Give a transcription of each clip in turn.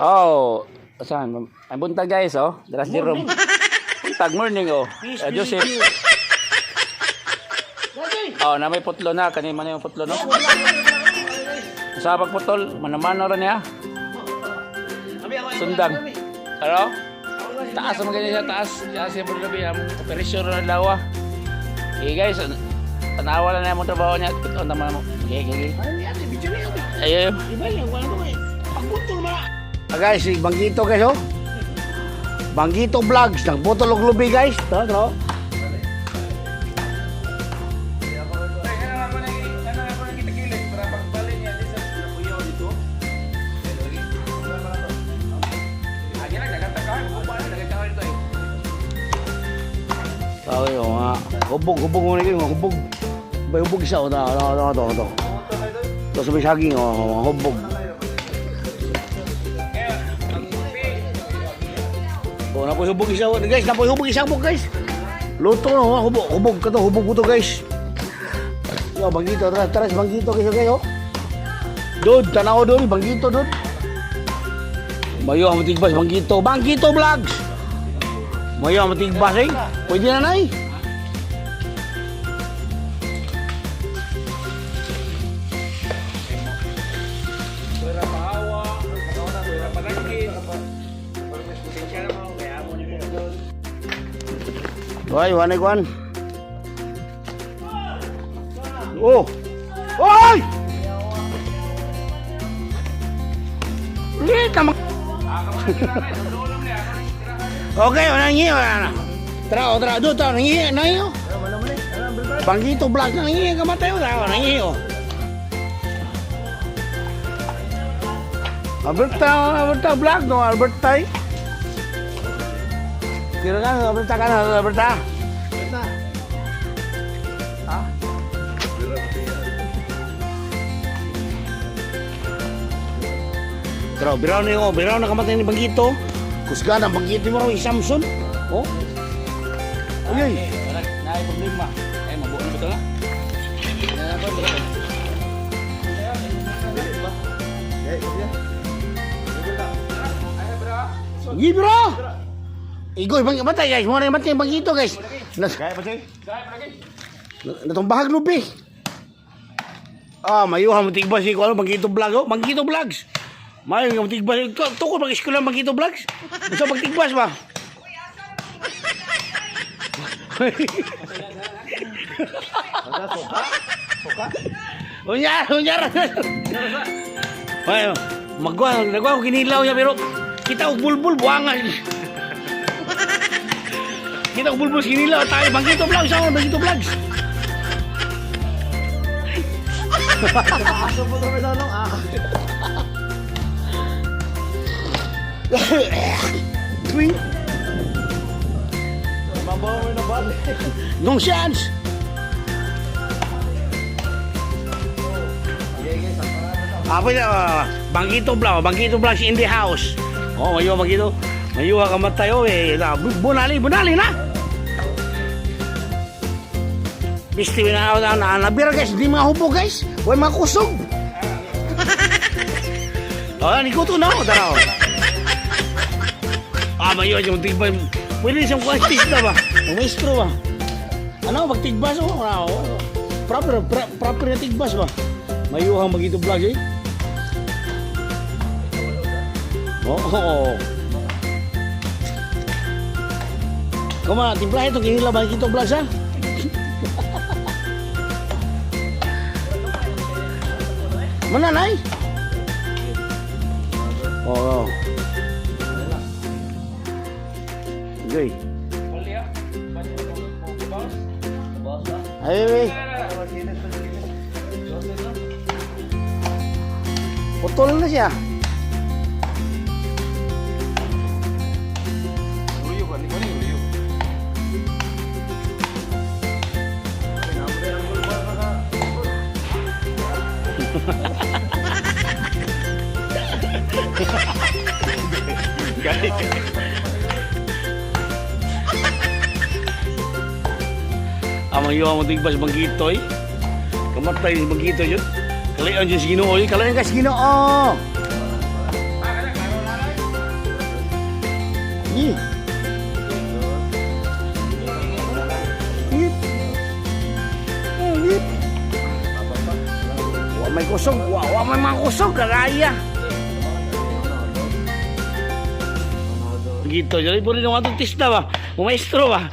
Oh, saan? Ay buntag guys, oh. Dalas Jerome. Buntag morning, oh. Joseph. Oh, na may putlo na. Kanina man yung putlo, no? Sa pagputol, manamano rin niya. Sundang. Ano? Taas naman ganyan siya, taas. Taas yung paglabi, ang operasyon na lawa. Okay guys, tanawa na mo trabaho niya. Ito naman mo. Okay. Ayun. Guys, Banggito guys, oh. Banggito Vlogs, nagbutol og lubi guys. Tara. Sabi ko nga, hubog muna kayo, hubog. May hubog isa, ito. Ito sa may saging, hubog. Oh, napoy hubog isa, guys, napoy hubog isa po, guys. Luto no, hubog ka to, hubog ko to, guys. Yo, Banggito, tara, Banggito kayo. Dud, tanaw dul, Banggito dud. Mayo ang matigbas, Banggito Vlogs. Mayo ang matigbas, eh. Pwede na, nay. Hoy, wanay kuan. Oh. Hoy! Liit naman. Okay, nangi. Tara, do ta nangi. Banggito Vlog nangi kamatay ta nangi. Alberta Vlog no, Alberta. Kira kan Alberta kan Alberta. Ha? Tara, biraw na kamatay ni Banggito. Kusgan ang Banggito mo raw Samson. Oh. Uy. Naay problema. Ay mabuo na betul na. Bro. Igoy bang matay guys, mo na matay Banggito guys. Kaya pa siya? Natumbahag lupi. Ah, mayuha mo tigbas ko ano Banggito Vlog, oh. Banggito Vlogs. Mayo nga tigbas tukod pag eskwela Banggito Vlogs. Unsa pag tigbas ba? Unyar. Mayo, nagwa ko ginilaw niya pero kita og bulbul buangan. Kita og bulbul ginilaw tayo Banggito Vlogs, sa Banggito Vlogs. Twin. Mabaw na bali. No chance. Apa ya? Banggito Vlogs in the house. Oh, mayo Banggito. Mayo ka matayo eh. Bunali na. Bisti na nabira guys, di mga hubo guys. Way mga kusog. Oh, ni ko to na, tara. Mayo yung tigbas. Pwede siyang artista ba? Maestro ba? Ano, magtigbas o? Proper na tigbas ba? Mayuhang Banggito Vlogs eh. Oo. Kuma, timpla ito, kinila Banggito Vlogs ha? Mananay? Oo. Okay. Ay. Putol na siya. Amayo ang tigbas Banggito eh. Kamatay si Banggito yun. Kalayan dyan si Ginoo. Kalayan ka si Ginoo. Ih. Ih. Ih. Wah, may kusog. Wah, may mga kusog. Kagaya. Gitu, jadi puri naman itong tista ba? Maestro ba?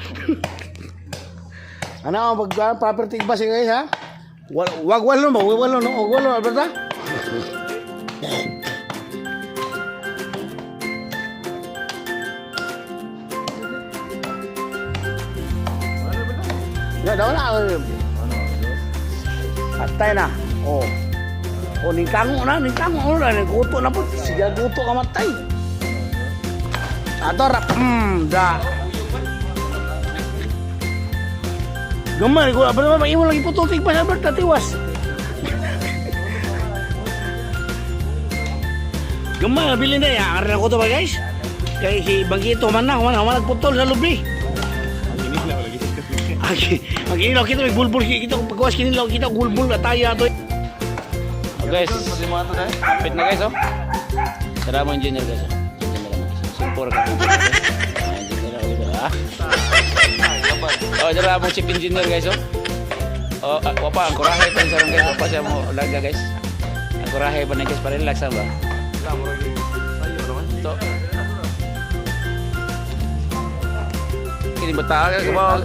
Ano, property ba siya guys ha? Wag walo ba? Wag walo, no? Wag walo, Alberta? Ya, daw na. Patay na. Oh. Oh, ningkango na. Ningkuto na po. Sige, kuto ka matay. Ator, da. Gamay ko, apa naman imo lagi pututik pa sa Alberta tiwas. Gamay bilin na ya, arena ko to ba guys? Kay si Bangkito man nagputol sa lubi. Mag-ilaw kita may bulbul kita pagkawas kinilaw kita bulbul ataya to. Oh, guys, fit na guys oh. Tara mo engineer guys. Simpor ka. Engineer ulit ah. Oh, tara mo chief engineer guys oh. Oh, wapa ang kurahe pa sarong guys. Wapa siya mo laga guys. Ang kurahe pa na guys para relax ba. To. Kini bata ka ba?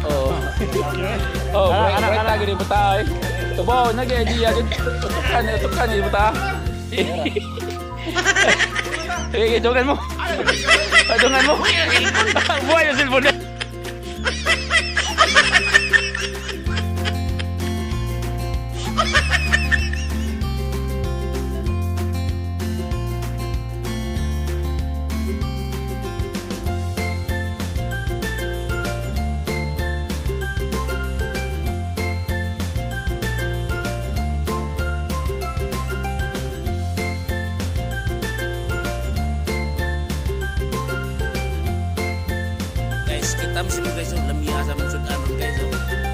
Oh. Oh, anak lagi di bata eh. Tubaw na gaya dia tukan di bata. Eh, jangan mo. Jangan mo. Buhay yung cellphone niya. Guys, kita mesti guys, lamia sa mga sudan guys.